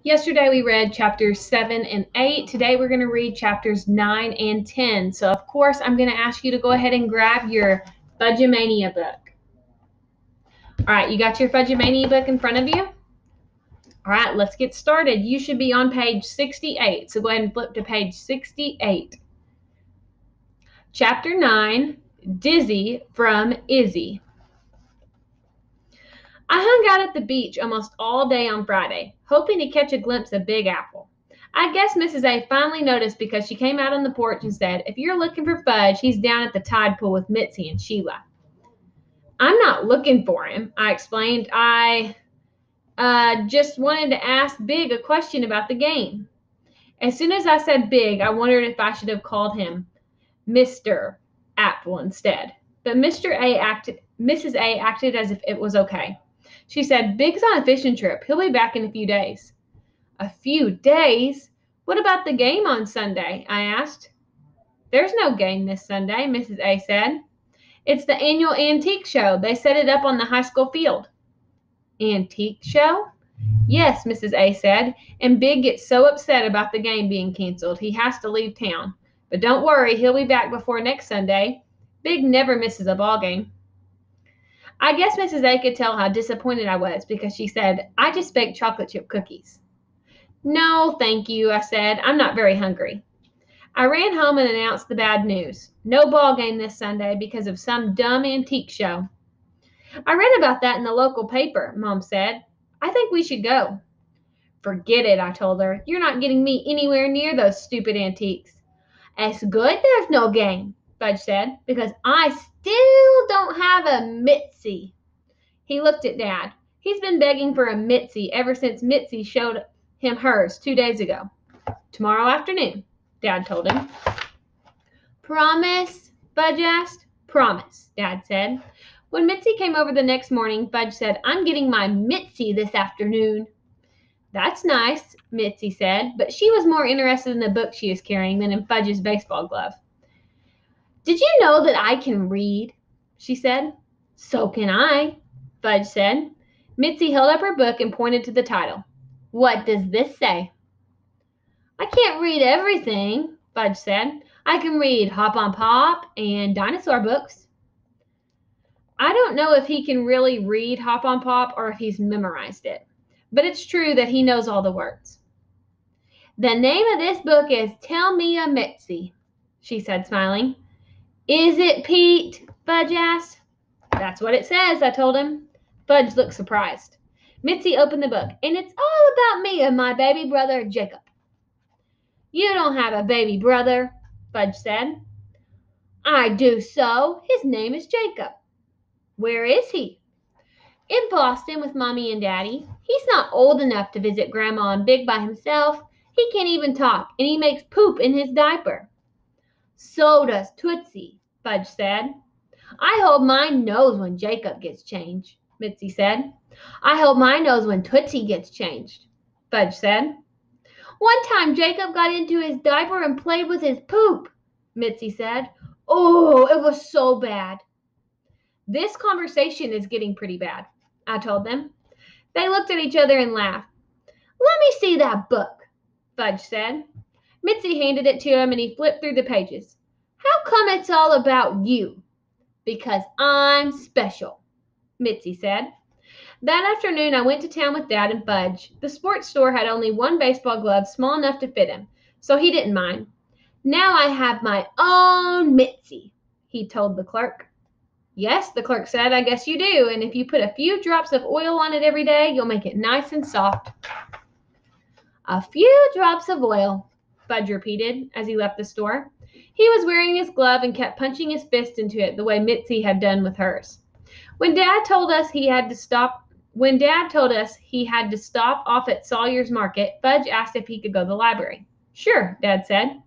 Yesterday we read chapters 7 and 8. Today we're going to read chapters 9 and 10. So, of course, I'm going to ask you to go ahead and grab your Fudgemania book. All right, you got your Fudgemania book in front of you? All right, let's get started. You should be on page 68. So go ahead and flip to page 68. Chapter 9, Dizzy from Izzy. I hung out at the beach almost all day on Friday, hoping to catch a glimpse of Big Apple. I guess Mrs. A finally noticed because she came out on the porch and said, "If you're looking for Fudge, he's down at the tide pool with Mitzi and Sheila." "I'm not looking for him," I explained. I just wanted to ask Big a question about the game. As soon as I said Big, I wondered if I should have called him Mr. Apple instead. But Mrs. A acted as if it was okay. She said, "Big's on a fishing trip. He'll be back in a few days." "A few days? What about the game on Sunday?" I asked. "There's no game this Sunday," Mrs. A said. "It's the annual antique show. They set it up on the high school field." "Antique show?" "Yes," Mrs. A said, "and Big gets so upset about the game being canceled, he has to leave town. But don't worry, he'll be back before next Sunday. Big never misses a ball game." I guess Mrs. A could tell how disappointed I was because she said, "I just baked chocolate chip cookies." "No, thank you," I said. "I'm not very hungry." I ran home and announced the bad news. No ball game this Sunday because of some dumb antique show. "I read about that in the local paper," Mom said. "I think we should go." "Forget it," I told her. "You're not getting me anywhere near those stupid antiques." "It's good there's no game," Fudge said, "because I still don't have a Mitzi." He looked at Dad. "He's been begging for a Mitzi ever since Mitzi showed him hers 2 days ago." "Tomorrow afternoon," Dad told him. "Promise?" Fudge asked. "Promise," Dad said. When Mitzi came over the next morning, Fudge said, "I'm getting my Mitzi this afternoon." "That's nice," Mitzi said, but she was more interested in the book she was carrying than in Fudge's baseball glove. "Did you know that I can read?" she said. "So can I," Fudge said. Mitzi held up her book and pointed to the title. "What does this say?" "I can't read everything," Fudge said. "I can read Hop on Pop and dinosaur books." I don't know if he can really read Hop on Pop or if he's memorized it, but it's true that he knows all the words. "The name of this book is Tell Me a Mitzi," she said, smiling. "Is it, Pete?" Fudge asked. "That's what it says," I told him. Fudge looked surprised. Mitzi opened the book, "And it's all about me and my baby brother, Jacob." "You don't have a baby brother," Fudge said. "I do so. His name is Jacob." "Where is he?" "In Boston with Mommy and Daddy. He's not old enough to visit Grandma and Big by himself. He can't even talk, and he makes poop in his diaper." "So does Tootsie," Fudge said. "I hope mine knows when Jacob gets changed," Mitzi said. "I hope mine knows when Tootsie gets changed," Fudge said. "One time Jacob got into his diaper and played with his poop," Mitzi said. "Oh, it was so bad." "This conversation is getting pretty bad," I told them. They looked at each other and laughed. "Let me see that book," Fudge said. Mitzi handed it to him and he flipped through the pages. "How come it's all about you?" "Because I'm special," Mitzi said. That afternoon, I went to town with Dad and Fudge. The sports store had only one baseball glove small enough to fit him, so he didn't mind. "Now I have my own Mitzi," he told the clerk. "Yes," the clerk said, "I guess you do, and if you put a few drops of oil on it every day, you'll make it nice and soft." "A few drops of oil," Fudge repeated as he left the store. He was wearing his glove and kept punching his fist into it the way Mitzi had done with hers. When Dad told us he had to stop off at Sawyer's Market, Fudge asked if he could go to the library. "Sure," Dad said.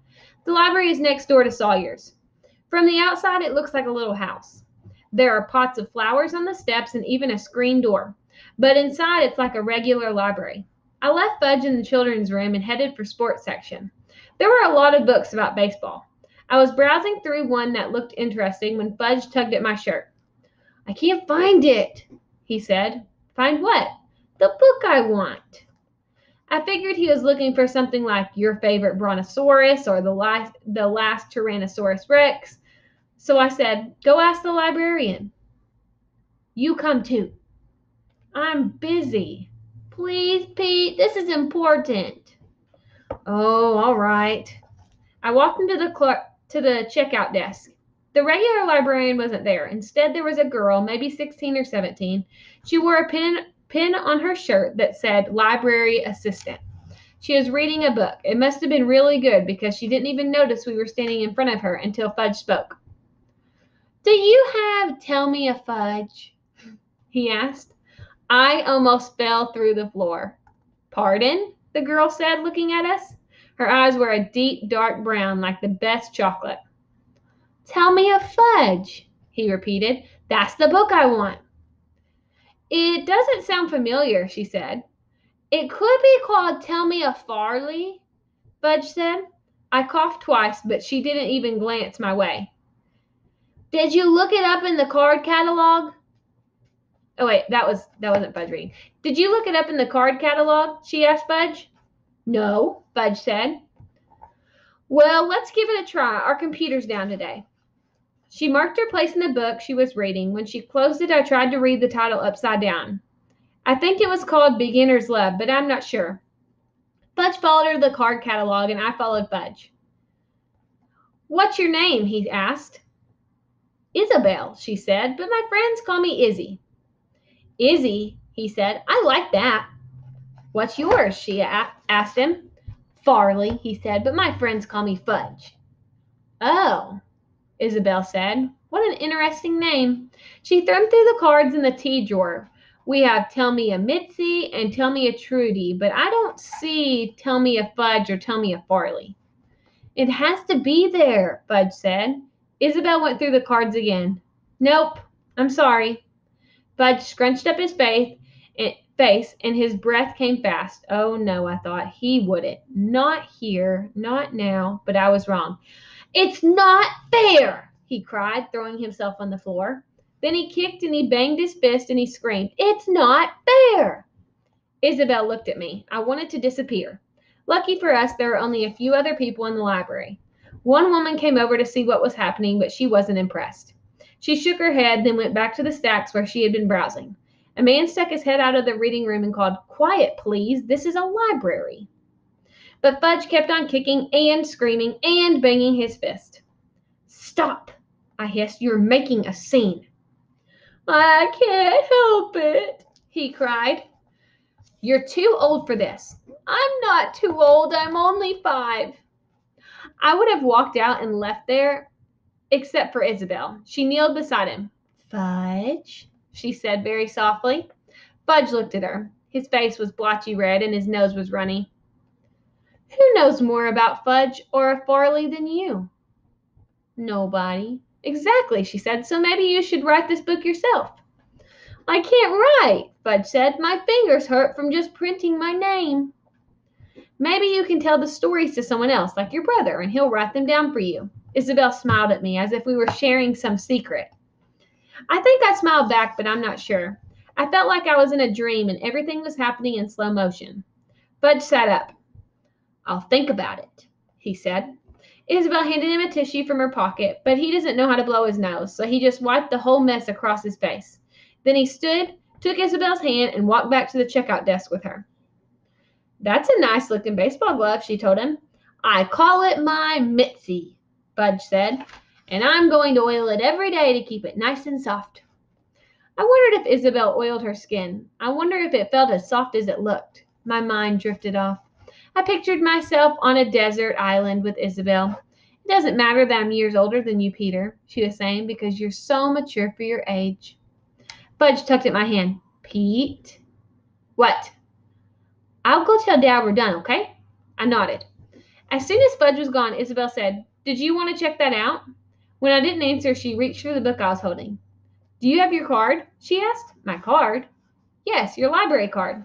The library is next door to Sawyer's. From the outside, it looks like a little house. There are pots of flowers on the steps and even a screen door. But inside, it's like a regular library. I left Fudge in the children's room and headed for sports section. There were a lot of books about baseball. I was browsing through one that looked interesting when Fudge tugged at my shirt. "I can't find it," he said. "Find what?" "The book I want." I figured he was looking for something like your favorite brontosaurus or the last Tyrannosaurus Rex. So I said, go ask the librarian. You come too. I'm busy. Please, Pete, this is important. Oh, all right. I walked into the checkout desk. The regular librarian wasn't there. Instead, there was a girl, maybe 16 or 17. She wore a pin on her shirt that said library assistant. She was reading a book. It must have been really good because she didn't even notice we were standing in front of her until Fudge spoke. Do you have Tell Me a Fudge? He asked. I almost fell through the floor. Pardon? The girl said, looking at us. Her eyes were a deep, dark brown, like the best chocolate. Tell me a fudge, he repeated. That's the book I want. It doesn't sound familiar, she said. It could be called Tell Me a Farley, Fudge said. I coughed twice, but she didn't even glance my way. Did you look it up in the card catalog? Oh wait, that wasn't Fudge reading. Did you look it up in the card catalog? She asked Fudge. No, Fudge said. Well, let's give it a try. Our computer's down today. She marked her place in the book she was reading. When she closed it, I tried to read the title upside down. I think it was called Beginner's Love, but I'm not sure. Fudge followed her to the card catalog, and I followed Fudge. What's your name? He asked. Isabel, she said, but my friends call me Izzy. Izzy, he said. I like that. What's yours? She asked him. Farley, he said, but my friends call me Fudge. Oh, Isabel said. What an interesting name. She thumbed through the cards in the tea drawer. We have Tell Me a Mitzi and Tell Me a Trudy, but I don't see Tell Me a Fudge or Tell Me a Farley. It has to be there, Fudge said. Isabel went through the cards again. Nope, I'm sorry. Fudge scrunched up his face and his breath came fast. Oh no, I thought, he wouldn't. Not here, not now, but I was wrong. It's not fair, he cried, throwing himself on the floor. Then he kicked and he banged his fist and he screamed, It's not fair! Isabel looked at me. I wanted to disappear. Lucky for us, there were only a few other people in the library. One woman came over to see what was happening, but she wasn't impressed. She shook her head, then went back to the stacks where she had been browsing. A man stuck his head out of the reading room and called, Quiet, please. This is a library. But Fudge kept on kicking and screaming and banging his fist. Stop, I hissed. You're making a scene. I can't help it, he cried. You're too old for this. I'm not too old. I'm only 5. I would have walked out and left there, except for Isabel. She kneeled beside him. Fudge, she said very softly. Fudge looked at her. His face was blotchy red and his nose was runny. Who knows more about Fudge or a Farley than you? Nobody. Exactly, she said. So maybe you should write this book yourself. I can't write, Fudge said. My fingers hurt from just printing my name. Maybe you can tell the stories to someone else, like your brother, and he'll write them down for you. Isabel smiled at me as if we were sharing some secret. I think I smiled back, but I'm not sure. I felt like I was in a dream and everything was happening in slow motion. Fudge sat up. I'll think about it, he said. Isabel handed him a tissue from her pocket, but he doesn't know how to blow his nose, so he just wiped the whole mess across his face. Then he stood, took Isabel's hand, and walked back to the checkout desk with her. That's a nice-looking baseball glove, she told him. I call it my Mitzi, Fudge said, and I'm going to oil it every day to keep it nice and soft. I wondered if Isabel oiled her skin. I wonder if it felt as soft as it looked. My mind drifted off. I pictured myself on a desert island with Isabel. It doesn't matter that I'm years older than you, Peter, she was saying, because you're so mature for your age. Fudge tugged at my hand. Pete? What? I'll go tell Dad we're done, okay? I nodded. As soon as Fudge was gone, Isabel said, Did you want to check that out? When I didn't answer, she reached for the book I was holding. Do you have your card? She asked. My card? Yes, your library card.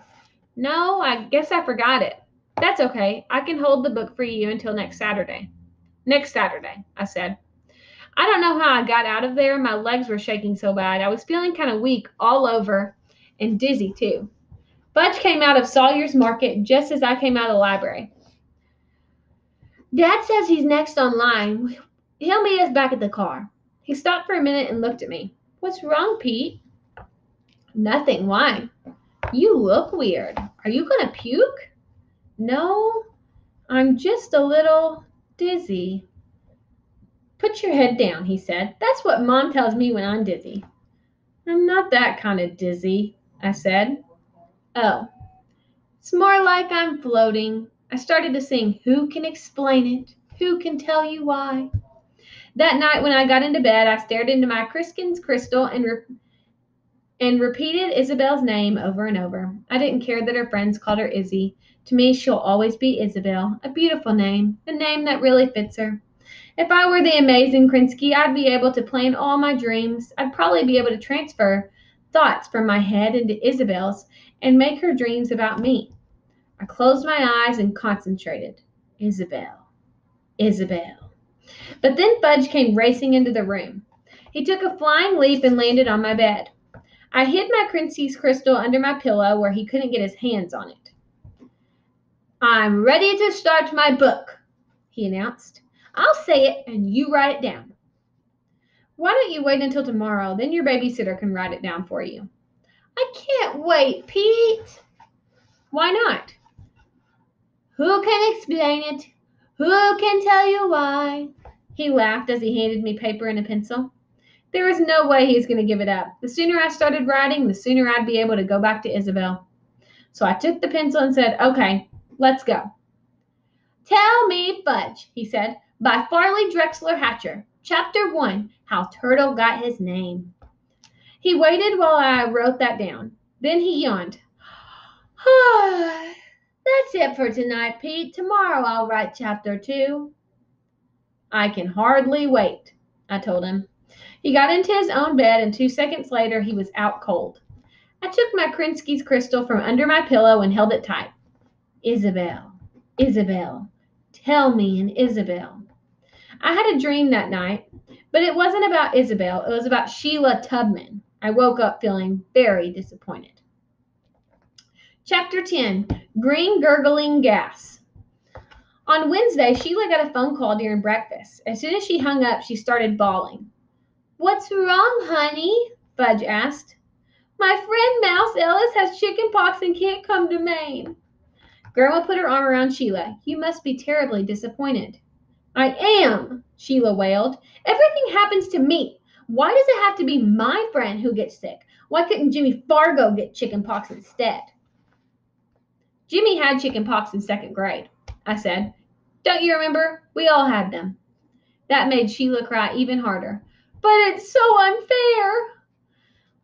No, I guess I forgot it. That's okay. I can hold the book for you until next Saturday. Next Saturday, I said. I don't know how I got out of there. My legs were shaking so bad. I was feeling kind of weak all over and dizzy too. Fudge came out of Sawyer's Market just as I came out of the library. Dad says he's next on line. He'll meet us back at the car. He stopped for a minute and looked at me. What's wrong, Pete? Nothing. Why? You look weird. Are you going to puke? No, I'm just a little dizzy. Put your head down, he said. That's what Mom tells me when I'm dizzy. I'm not that kind of dizzy, I said. Oh, it's more like I'm floating. I started to sing, Who Can Explain It? Who Can Tell You Why? That night when I got into bed, I stared into my Criskin's crystal and repeated Isabel's name over and over. I didn't care that her friends called her Izzy. To me, she'll always be Isabel, a beautiful name, a name that really fits her. If I were the amazing Krinsky, I'd be able to plan all my dreams. I'd probably be able to transfer thoughts from my head into Isabel's and make her dreams about me. I closed my eyes and concentrated. Isabel. Isabel. But then Fudge came racing into the room. He took a flying leap and landed on my bed. I hid my Krinsky's crystal under my pillow where he couldn't get his hands on it. I'm ready to start my book, he announced. I'll say it and you write it down. Why don't you wait until tomorrow? Then your babysitter can write it down for you. I can't wait, Pete. Why not? Who can explain it? Who can tell you why? He laughed as he handed me paper and a pencil. There was no way he was going to give it up. The sooner I started writing, the sooner I'd be able to go back to Isabel. So I took the pencil and said, Okay, let's go. Tell me, Fudge, he said, by Farley Drexler Hatcher. Chapter 1, How Turtle Got His Name. He waited while I wrote that down. Then he yawned. That's it for tonight, Pete. Tomorrow I'll write chapter 2. I can hardly wait, I told him. He got into his own bed, and 2 seconds later he was out cold. I took my Krinsky's crystal from under my pillow and held it tight. Isabel, Isabel, tell me an Isabel. I had a dream that night, but it wasn't about Isabel. It was about Sheila Tubman. I woke up feeling very disappointed. Chapter 10, Green Gurgling Gas. On Wednesday, Sheila got a phone call during breakfast. As soon as she hung up, she started bawling. What's wrong, honey? Fudge asked. My friend Mouse Ellis has chicken pox and can't come to Maine. Grandma put her arm around Sheila. You must be terribly disappointed. I am, Sheila wailed. Everything happens to me. Why does it have to be my friend who gets sick? Why couldn't Jimmy Fargo get chicken pox instead? Jimmy had chicken pox in 2nd grade, I said. Don't you remember? We all had them. That made Sheila cry even harder. But it's so unfair.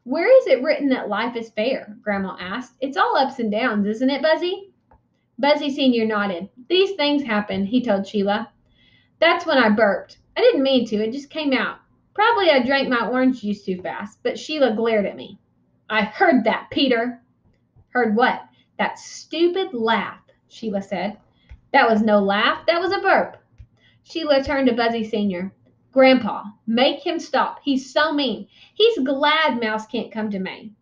Where is it written that life is fair? Grandma asked. It's all ups and downs, isn't it, Buzzy? Buzzy Sr. nodded. These things happen, he told Sheila. That's when I burped. I didn't mean to, it just came out. Probably I drank my orange juice too fast, but Sheila glared at me. I heard that, Peter. Heard what? That stupid laugh, Sheila said. That was no laugh, that was a burp. Sheila turned to Buzzy Sr. Grandpa, make him stop. He's so mean. He's glad Mouse can't come to Maine.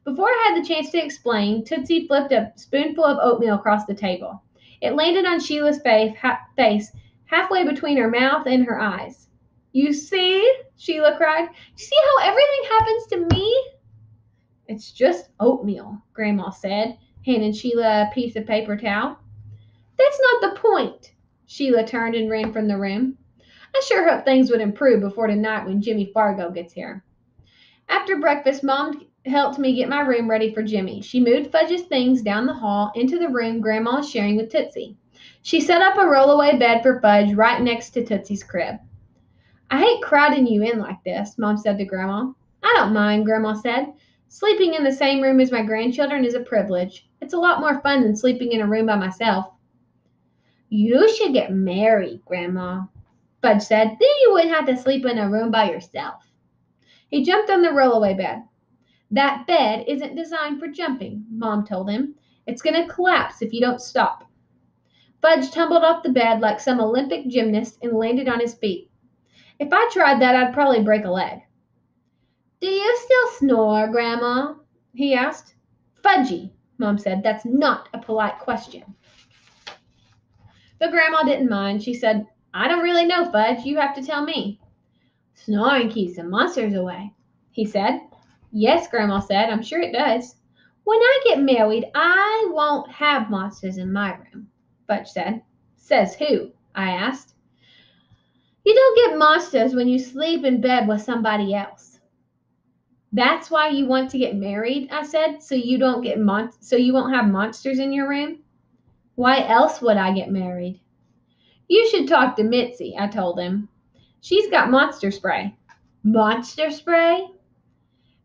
Before I had the chance to explain, Tootsie flipped a spoonful of oatmeal across the table. It landed on Sheila's face halfway between her mouth and her eyes. You see? Sheila cried. You see how everything happens to me? It's just oatmeal, Grandma said, handing Sheila a piece of paper towel. That's not the point. Sheila turned and ran from the room. I sure hope things would improve before tonight when Jimmy Fargo gets here. After breakfast, Mom helped me get my room ready for Jimmy. She moved Fudge's things down the hall into the room Grandma was sharing with Tootsie. She set up a rollaway bed for Fudge right next to Tootsie's crib. I hate crowding you in like this, Mom said to Grandma. I don't mind, Grandma said. Sleeping in the same room as my grandchildren is a privilege. It's a lot more fun than sleeping in a room by myself. You should get married, Grandma, Fudge said. Then you wouldn't have to sleep in a room by yourself. He jumped on the rollaway bed. That bed isn't designed for jumping, Mom told him. It's going to collapse if you don't stop. Fudge tumbled off the bed like some Olympic gymnast and landed on his feet. If I tried that, I'd probably break a leg. Do you still snore, Grandma? He asked. Fudgy, Mom said. That's not a polite question. But Grandma didn't mind. She said, I don't really know, Fudge. You have to tell me. Snoring keeps the monsters away, he said. Yes, Grandma said. I'm sure it does. When I get married, I won't have monsters in my room, Fudge said. Says who? I asked. You don't get monsters when you sleep in bed with somebody else. That's why you want to get married, I said, so you won't have monsters in your room. Why else would I get married? You should talk to Mitzi, I told him. She's got monster spray. Monster spray?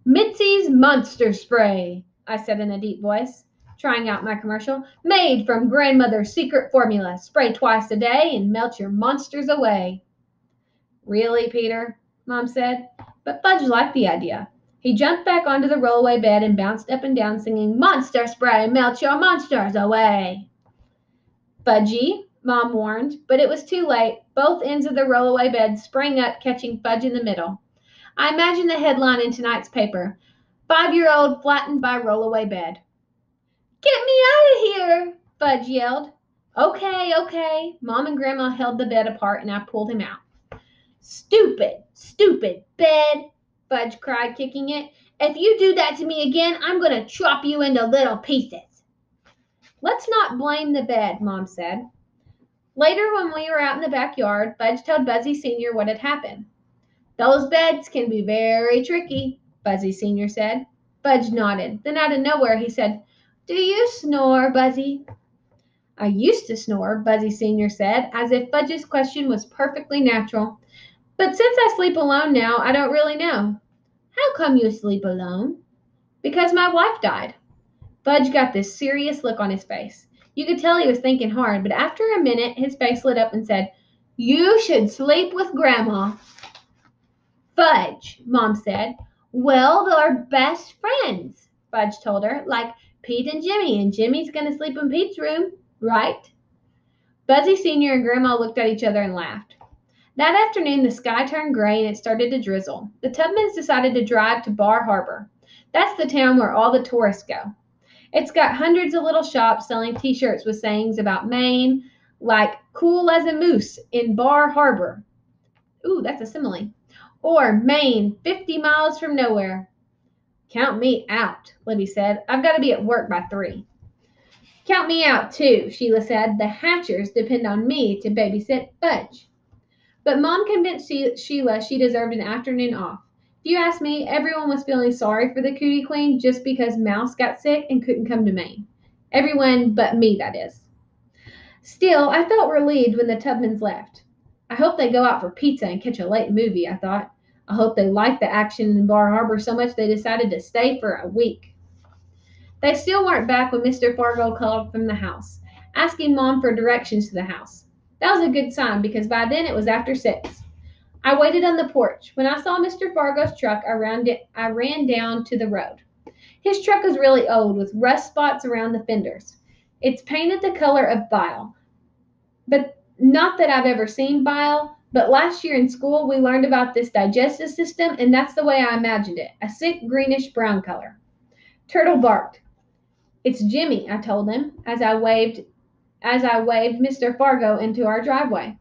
Mitzi's monster spray, I said in a deep voice, trying out my commercial. Made from grandmother's secret formula. Spray twice a day and melt your monsters away. Really, Peter? Mom said. But Fudge liked the idea. He jumped back onto the rollaway bed and bounced up and down singing, Monster spray, melt your monsters away. Fudgy, Mom warned, but it was too late. Both ends of the rollaway bed sprang up, catching Fudge in the middle. I imagine the headline in tonight's paper, 5-year-old flattened by rollaway bed. Get me out of here, Fudge yelled. Okay. Mom and Grandma held the bed apart and I pulled him out. Stupid bed, Fudge cried, kicking it. If you do that to me again, I'm going to chop you into little pieces. Let's not blame the bed, Mom said. Later, when we were out in the backyard, Fudge told Buzzy Sr. what had happened. Those beds can be very tricky, Buzzy Sr. said. Fudge nodded. Then out of nowhere, he said, Do you snore, Buzzy? I used to snore, Buzzy Sr. said, as if Fudge's question was perfectly natural. But since I sleep alone now, I don't really know. How come you sleep alone? Because my wife died. Fudge got this serious look on his face. You could tell he was thinking hard, but after a minute, his face lit up and said, You should sleep with Grandma. Fudge, Mom said. Well, they're best friends, Fudge told her, like Pete and Jimmy's going to sleep in Pete's room, right? Buzzy Sr. and Grandma looked at each other and laughed. That afternoon, the sky turned gray and it started to drizzle. The Tubmans decided to drive to Bar Harbor. That's the town where all the tourists go. It's got hundreds of little shops selling t-shirts with sayings about Maine, like cool as a moose in Bar Harbor. Ooh, that's a simile. Or Maine, 50 miles from nowhere. Count me out, Libby said. I've got to be at work by 3. Count me out, too, Sheila said. The Hatchers depend on me to babysit Fudge. But Mom convinced Sheila she deserved an afternoon off. If you ask me, everyone was feeling sorry for the Cootie Queen just because Mouse got sick and couldn't come to Maine. Everyone but me, that is. Still, I felt relieved when the Tubmans left. I hope they go out for pizza and catch a late movie, I thought. I hope they liked the action in Bar Harbor so much they decided to stay for a week. They still weren't back when Mr. Fargo called from the house, asking Mom for directions to the house. That was a good sign because by then it was after 6. I waited on the porch. When I saw Mr. Fargo's truck, I ran down to the road. His truck was really old with rust spots around the fenders. It's painted the color of bile. But not that I've ever seen bile, but last year in school we learned about this digestive system and that's the way I imagined it, a sick greenish brown color. Turtle barked. It's Jimmy, I told him as I waved Mr. Fargo into our driveway.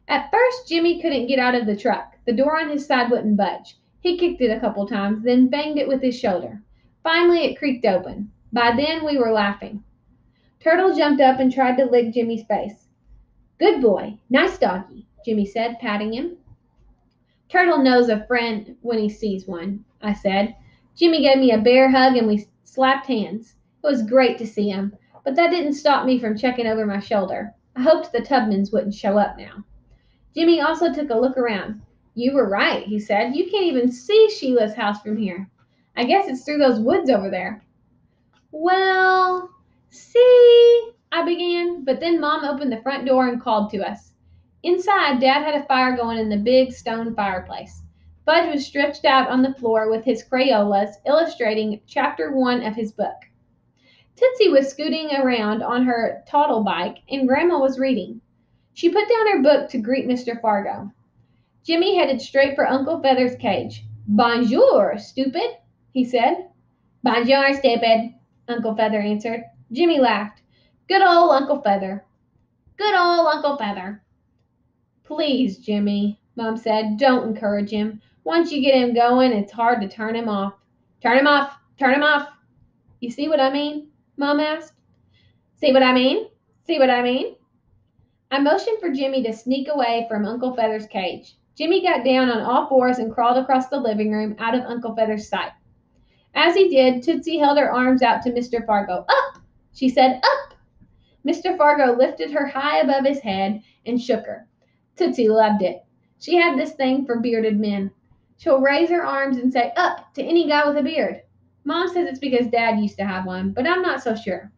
At first, Jimmy couldn't get out of the truck. The door on his side wouldn't budge. He kicked it a couple times, then banged it with his shoulder. Finally, it creaked open. By then, we were laughing. Turtle jumped up and tried to lick Jimmy's face. Good boy. Nice doggy, Jimmy said, patting him. Turtle knows a friend when he sees one, I said. Jimmy gave me a bear hug and we slapped hands. It was great to see him, but that didn't stop me from checking over my shoulder. I hoped the Tubmans wouldn't show up now. Jimmy also took a look around. You were right, he said. You can't even see Sheila's house from here. I guess it's through those woods over there. Well, see, I began, but then Mom opened the front door and called to us. Inside, Dad had a fire going in the big stone fireplace. Fudge was stretched out on the floor with his Crayolas illustrating chapter 1 of his book. Tootsie was scooting around on her toddle bike, and Grandma was reading. She put down her book to greet Mr. Fargo. Jimmy headed straight for Uncle Feather's cage. Bonjour, stupid, he said. Bonjour, stupid, Uncle Feather answered. Jimmy laughed. Good old Uncle Feather. Good old Uncle Feather. Please, Jimmy, Mom said, don't encourage him. Once you get him going, it's hard to turn him off. Turn him off! Turn him off! You see what I mean? Mom asked. See what I mean? See what I mean? I motioned for Jimmy to sneak away from Uncle Feather's cage. Jimmy got down on all fours and crawled across the living room out of Uncle Feather's sight. As he did, Tootsie held her arms out to Mr. Fargo. Up! She said, up! Mr. Fargo lifted her high above his head and shook her. Tootsie loved it. She had this thing for bearded men. She'll raise her arms and say, up, to any guy with a beard. Mom says it's because Dad used to have one, but I'm not so sure.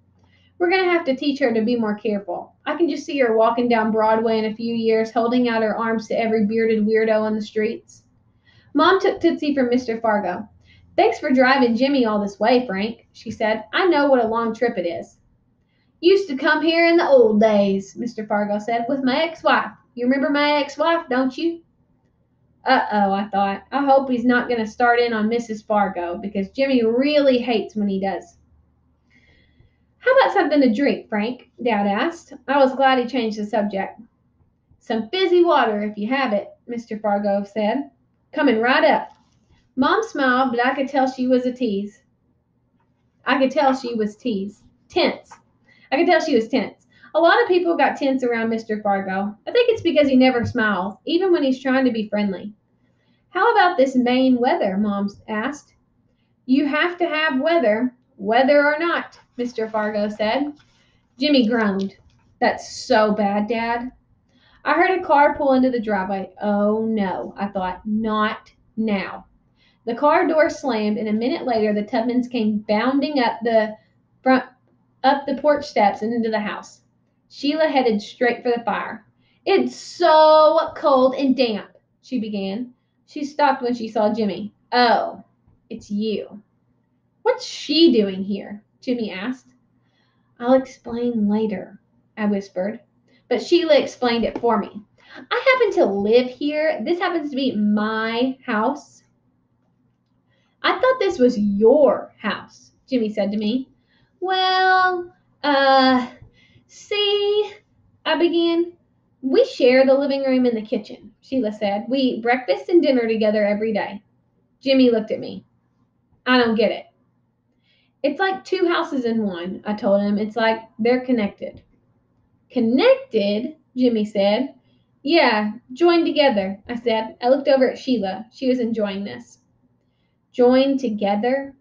We're going to have to teach her to be more careful. I can just see her walking down Broadway in a few years, holding out her arms to every bearded weirdo on the streets. Mom took Tootsie from Mr. Fargo. Thanks for driving Jimmy all this way, Frank, she said. I know what a long trip it is. Used to come here in the old days, Mr. Fargo said, with my ex-wife. You remember my ex-wife, don't you? Uh-oh, I thought. I hope he's not going to start in on Mrs. Fargo, because Jimmy really hates when he does. How about something to drink, Frank? Dad asked. I was glad he changed the subject. Some fizzy water, if you have it, Mr. Fargo said. Coming right up. Mom smiled, but I could tell she was a tease. I could tell she was tense. I could tell she was tense. A lot of people got tense around Mr. Fargo. I think it's because he never smiles, even when he's trying to be friendly. How about this Maine weather? Mom asked. You have to have weather, whether or not, Mr. Fargo said. Jimmy groaned. That's so bad, Dad. I heard a car pull into the driveway. Oh no, I thought, not now. The car door slammed, and a minute later the Tubmans came bounding up the porch steps and into the house. Sheila headed straight for the fire. It's so cold and damp, she began. She stopped when she saw Jimmy. Oh, it's you. What's she doing here? Jimmy asked. I'll explain later, I whispered. But Sheila explained it for me. I happen to live here. This happens to be my house. I thought this was your house, Jimmy said to me. Well, see, I began. We share the living room and the kitchen, Sheila said. We eat breakfast and dinner together every day. Jimmy looked at me. I don't get it. It's like two houses in one, I told him. It's like they're connected. Connected? Jimmy said. Yeah, joined together, I said. I looked over at Sheila. She was enjoying this. Joined together?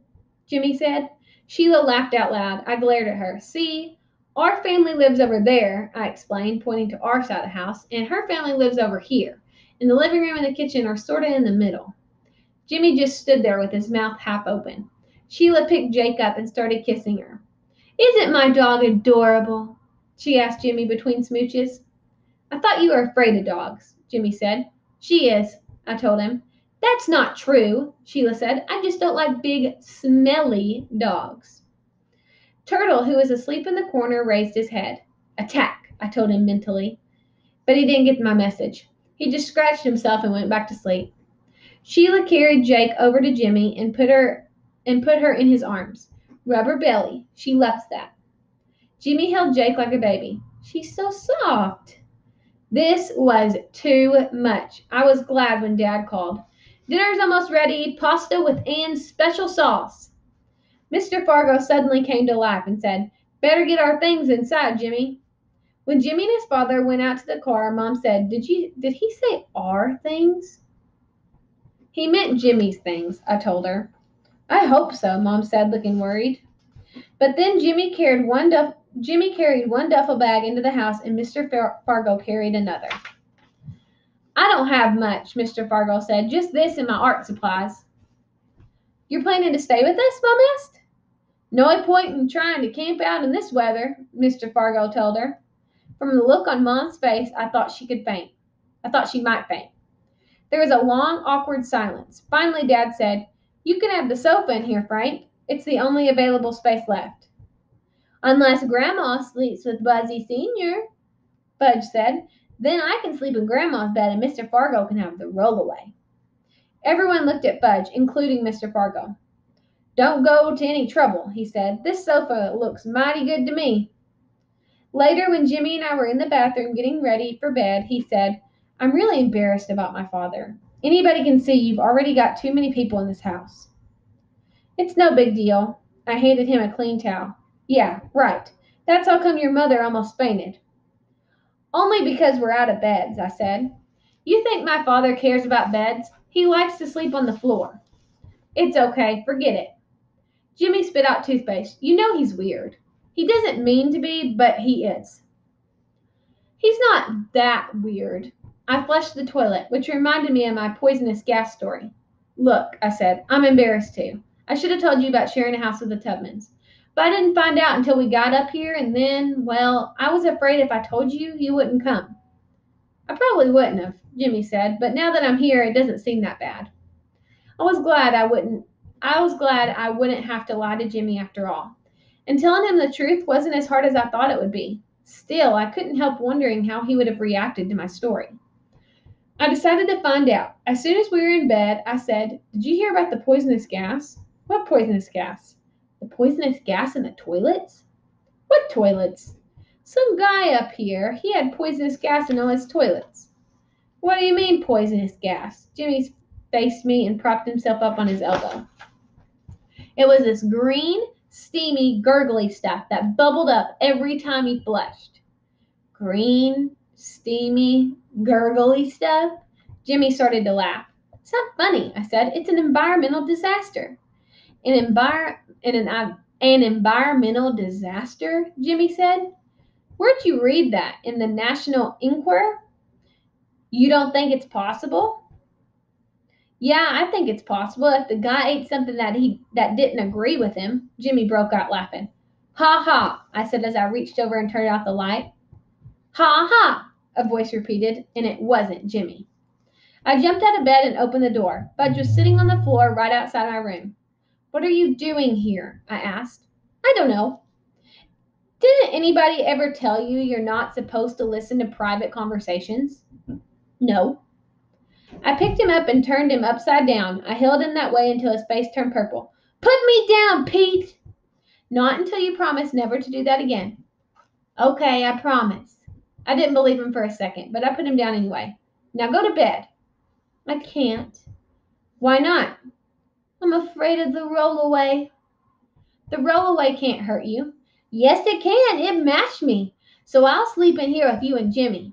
Jimmy said. Sheila laughed out loud. I glared at her. See, our family lives over there, I explained, pointing to our side of the house, and her family lives over here. And the living room and the kitchen are sort of in the middle. Jimmy just stood there with his mouth half open. Sheila picked Jake up and started kissing her. Isn't my dog adorable? She asked Jimmy between smooches. I thought you were afraid of dogs, Jimmy said. She is, I told him. That's not true, Sheila said. I just don't like big, smelly dogs. Turtle, who was asleep in the corner, raised his head. Attack, I told him mentally. But he didn't get my message. He just scratched himself and went back to sleep. Sheila carried Jake over to Jimmy and put her in his arms. Rub her belly. She loves that. Jimmy held Jake like a baby. She's so soft. This was too much. I was glad when Dad called. Dinner's almost ready. Pasta with Anne's special sauce. Mr. Fargo suddenly came to life and said, Better get our things inside, Jimmy. When Jimmy and his father went out to the car, Mom said, Did he say our things? He meant Jimmy's things, I told her. I hope so, Mom said, looking worried. But then Jimmy carried one duffel bag into the house, and Mr. Fargo carried another. I don't have much, Mr. Fargo said, just this and my art supplies. You're planning to stay with us, Mom asked. No point in trying to camp out in this weather, Mr. Fargo told her. From the look on Mom's face, I thought she might faint. There was a long, awkward silence. Finally, Dad said, You can have the sofa in here, Frank. It's the only available space left. Unless Grandma sleeps with Buzzy Sr., Fudge said. Then I can sleep in Grandma's bed and Mr. Fargo can have the rollaway. Everyone looked at Fudge, including Mr. Fargo. Don't go to any trouble, he said. This sofa looks mighty good to me. Later, when Jimmy and I were in the bathroom getting ready for bed, he said, I'm really embarrassed about my father. Anybody can see you've already got too many people in this house. It's no big deal. I handed him a clean towel. Yeah, right. That's how come your mother almost fainted. Only because we're out of beds, I said. You think my father cares about beds? He likes to sleep on the floor. It's okay, forget it. Jimmy spit out toothpaste. You know he's weird. He doesn't mean to be, but he is. He's not that weird. I flushed the toilet, which reminded me of my poisonous gas story. Look, I said, I'm embarrassed too. I should have told you about sharing a house with the Tubmans. But I didn't find out until we got up here, and then, well, I was afraid if I told you, you wouldn't come. I probably wouldn't have, Jimmy said, but now that I'm here, it doesn't seem that bad. I was glad I wouldn't have to lie to Jimmy after all. And telling him the truth wasn't as hard as I thought it would be. Still, I couldn't help wondering how he would have reacted to my story. I decided to find out. As soon as we were in bed, I said, Did you hear about the poisonous gas? What poisonous gas? The poisonous gas in the toilets? What toilets? Some guy up here, he had poisonous gas in all his toilets. What do you mean, poisonous gas? Jimmy faced me and propped himself up on his elbow. It was this green, steamy, gurgly stuff that bubbled up every time he flushed. Green, steamy, gurgly stuff? Jimmy started to laugh. It's not funny, I said. It's an environmental disaster. An environmental disaster? Jimmy said. Where'd you read that? In the National Enquirer? You don't think it's possible? Yeah, I think it's possible if the guy ate something that didn't agree with him. Jimmy broke out laughing. Ha ha, I said as I reached over and turned out the light. Ha ha, a voice repeated, and it wasn't Jimmy. I jumped out of bed and opened the door. Budge was sitting on the floor right outside my room. What are you doing here? I asked. I don't know. Didn't anybody ever tell you you're not supposed to listen to private conversations? No. I picked him up and turned him upside down. I held him that way until his face turned purple. Put me down, Pete! Not until you promise never to do that again. Okay, I promise. I didn't believe him for a second, but I put him down anyway. Now go to bed. I can't. Why not? I'm afraid of the rollaway. The rollaway can't hurt you. Yes, it can. It mashed me. So I'll sleep in here with you and Jimmy.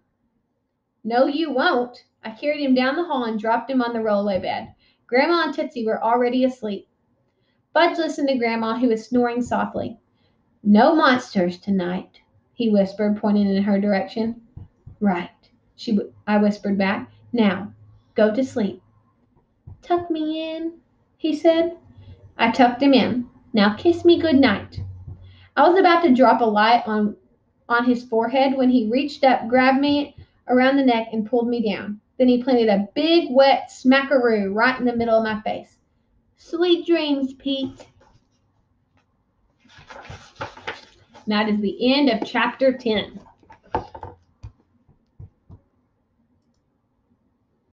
No, you won't. I carried him down the hall and dropped him on the rollaway bed. Grandma and Tootsie were already asleep. Budge listened to Grandma, who was snoring softly. No monsters tonight, he whispered, pointing in her direction. Right, I whispered back. Now, go to sleep. Tuck me in, he said. I tucked him in. Now kiss me good night. I was about to drop a light on his forehead when he reached up, grabbed me around the neck, and pulled me down. Then he planted a big, wet smackaroo right in the middle of my face. Sweet dreams, Pete. And that is the end of chapter 10.